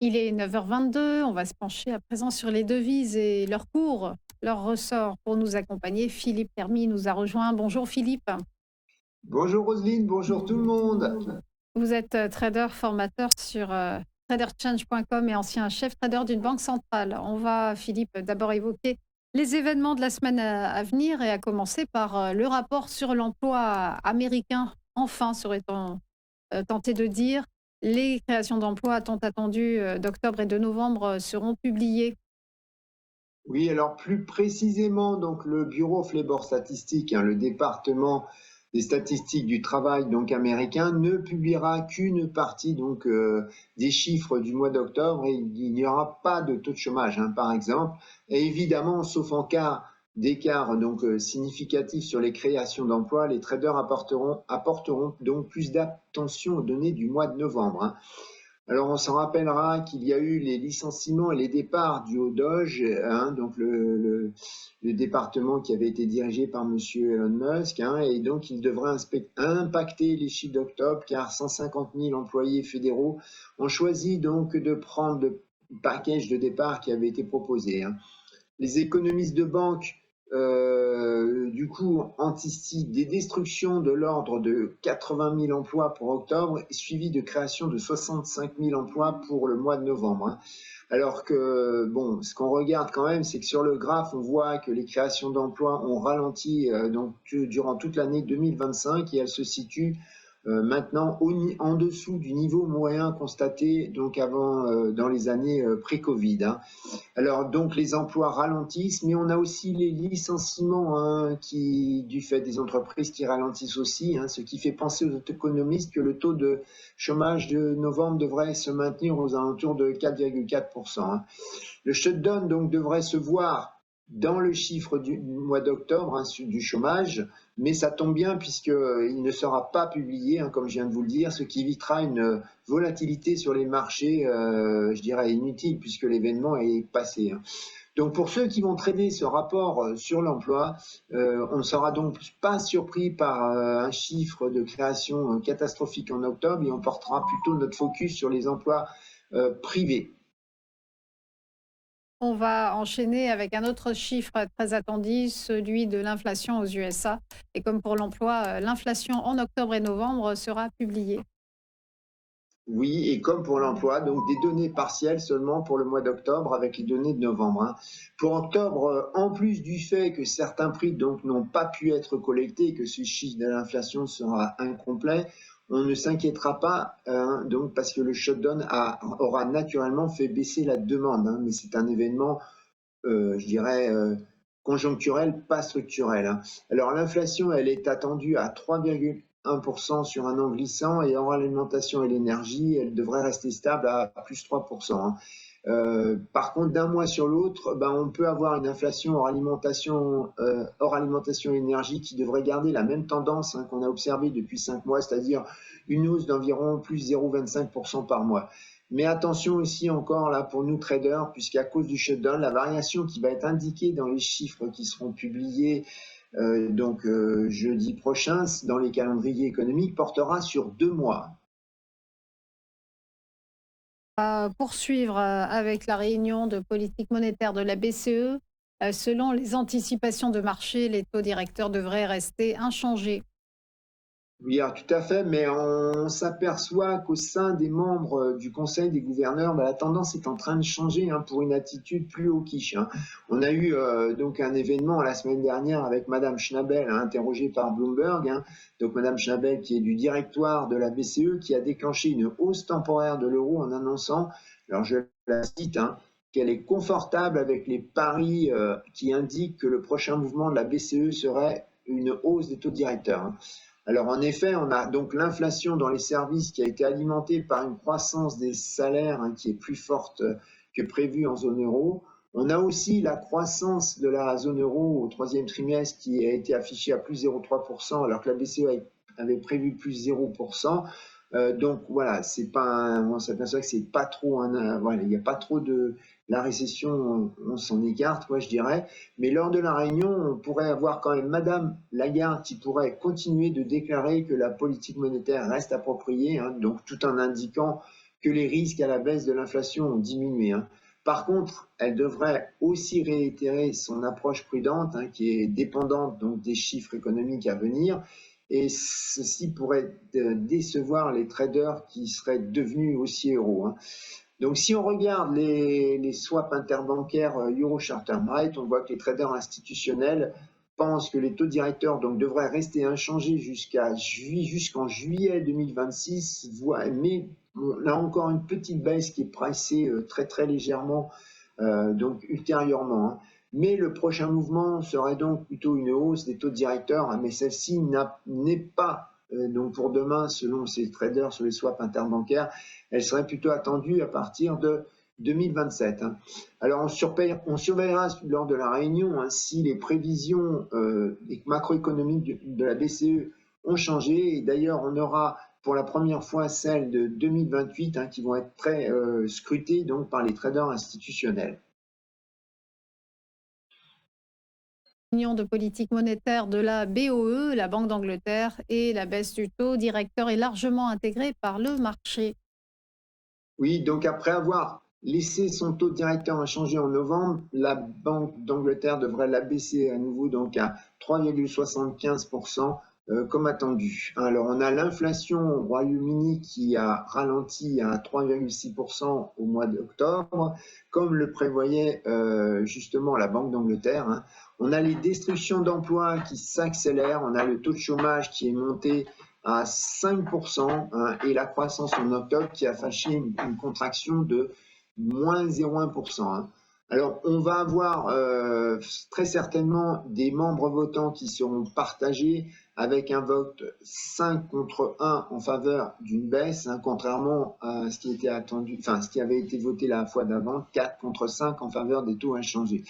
Il est 9h22. On va se pencher à présent sur les devises et leurs cours, leurs ressorts. Pour nous accompagner, Philippe Hermy nous a rejoint. Bonjour Philippe. Bonjour Roselyne, bonjour tout le monde. Vous êtes trader, formateur sur traderchange.com et ancien chef trader d'une banque centrale. On va, Philippe, d'abord évoquer les événements de la semaine à venir et à commencer par le rapport sur l'emploi américain. Enfin, serait-on tenté de dire, les créations d'emplois tant attendues d'octobre et de novembre seront publiées. Oui, alors plus précisément, donc le Bureau of Labor Statistics, le département des statistiques du travail donc américain, ne publiera qu'une partie des chiffres du mois d'octobre et il n'y aura pas de taux de chômage, par exemple. Et évidemment, sauf en cas d'écart significatif sur les créations d'emplois, les traders apporteront donc plus d'attention aux données du mois de novembre. Alors, on s'en rappellera qu'il y a eu les licenciements et les départs du haut Doge, donc le département qui avait été dirigé par Monsieur Elon Musk, et donc il devrait impacter les chiffres d'octobre, car 150 000 employés fédéraux ont choisi donc de prendre le package de départ qui avait été proposé. Les économistes de banque, du coup, anticipent des destructions de l'ordre de 80 000 emplois pour octobre, suivi de création de 65 000 emplois pour le mois de novembre. Alors que, bon, ce qu'on regarde quand même, c'est que sur le graphe, on voit que les créations d'emplois ont ralenti durant toute l'année 2025 et elles se situent maintenant en dessous du niveau moyen constaté donc avant dans les années pré-Covid. Alors, donc, les emplois ralentissent, mais on a aussi les licenciements du fait des entreprises qui ralentissent aussi, ce qui fait penser aux économistes que le taux de chômage de novembre devrait se maintenir aux alentours de 4,4%. Le shutdown donc devrait se voir dans le chiffre du mois d'octobre du chômage, mais ça tombe bien puisqu'il ne sera pas publié, comme je viens de vous le dire, ce qui évitera une volatilité sur les marchés, je dirais inutile, puisque l'événement est passé. Donc pour ceux qui vont trader ce rapport sur l'emploi, on ne sera donc pas surpris par un chiffre de création catastrophique en octobre et on portera plutôt notre focus sur les emplois privés. On va enchaîner avec un autre chiffre très attendu, celui de l'inflation aux USA. Et comme pour l'emploi, l'inflation en octobre et novembre sera publiée. Oui, et comme pour l'emploi, donc des données partielles seulement pour le mois d'octobre avec les données de novembre. Pour octobre, en plus du fait que certains prix donc n'ont pas pu être collectés et que ce chiffre de l'inflation sera incomplet, on ne s'inquiétera pas donc parce que le shutdown aura naturellement fait baisser la demande, mais c'est un événement, je dirais, conjoncturel, pas structurel. Alors l'inflation, elle est attendue à 3,1% sur un an glissant et en alimentation et l'énergie, elle devrait rester stable à plus 3%. Par contre, d'un mois sur l'autre, on peut avoir une inflation hors alimentation et énergie qui devrait garder la même tendance qu'on a observée depuis 5 mois, c'est-à-dire une hausse d'environ plus 0,25% par mois. Mais attention aussi encore là pour nous traders, puisqu'à cause du shutdown, la variation qui va être indiquée dans les chiffres qui seront publiés jeudi prochain dans les calendriers économiques portera sur 2 mois. À poursuivre avec la réunion de politique monétaire de la BCE. Selon les anticipations de marché, les taux directeurs devraient rester inchangés. Oui, alors tout à fait, mais on s'aperçoit qu'au sein des membres du Conseil des gouverneurs, la tendance est en train de changer pour une attitude plus hawkish. On a eu donc un événement la semaine dernière avec Madame Schnabel, interrogée par Bloomberg. Donc Madame Schnabel, qui est du directoire de la BCE, qui a déclenché une hausse temporaire de l'euro en annonçant, alors je la cite, qu'elle est confortable avec les paris qui indiquent que le prochain mouvement de la BCE serait une hausse des taux directeurs. Alors en effet, on a donc l'inflation dans les services qui a été alimentée par une croissance des salaires qui est plus forte que prévu en zone euro. On a aussi la croissance de la zone euro au troisième trimestre qui a été affichée à plus 0,3%, alors que la BCE avait prévu plus 0%. Donc voilà, on s'aperçoit que c'est pas trop voilà, il n'y a pas trop de la récession, on s'en écarte, je dirais. Mais lors de la réunion, on pourrait avoir quand même Madame Lagarde qui pourrait continuer de déclarer que la politique monétaire reste appropriée, donc tout en indiquant que les risques à la baisse de l'inflation ont diminué, hein. Par contre, elle devrait aussi réitérer son approche prudente, hein, qui est dépendante donc des chiffres économiques à venir. Et ceci pourrait décevoir les traders qui seraient devenus aussi héros, hein. Donc, si on regarde les swaps interbancaires Euro Short Term Rate, on voit que les traders institutionnels pensent que les taux directeurs donc, devraient rester inchangés jusqu'en juillet 2026, mais on a encore une petite baisse qui est pricée très très légèrement donc ultérieurement, hein. Mais le prochain mouvement serait donc plutôt une hausse des taux directeurs, hein, mais celle-ci n'est pas donc pour demain, selon ces traders sur les swaps interbancaires, elle serait plutôt attendue à partir de 2027, hein. Alors on surveillera lors de la réunion, hein, si les prévisions macroéconomiques de la BCE ont changé. Et d'ailleurs, on aura pour la première fois celles de 2028, hein, qui vont être très scrutées donc, par les traders institutionnels. Union de politique monétaire de la BOE, la Banque d'Angleterre, et la baisse du taux directeur est largement intégrée par le marché. Oui, donc après avoir laissé son taux directeur inchangé en novembre, la Banque d'Angleterre devrait l'abaisser à nouveau donc à 3,75%, comme attendu. Alors on a l'inflation au Royaume-Uni qui a ralenti à 3,6% au mois d'octobre, comme le prévoyait justement la Banque d'Angleterre, hein. On a les destructions d'emplois qui s'accélèrent, on a le taux de chômage qui est monté à 5%, hein, et la croissance en octobre qui a affiché une contraction de moins 0,1%, hein. Alors, on va avoir très certainement des membres votants qui seront partagés avec un vote 5 contre 1 en faveur d'une baisse, hein, contrairement à ce qui était attendu, enfin, ce qui avait été voté la fois d'avant, 4 contre 5 en faveur des taux inchangés.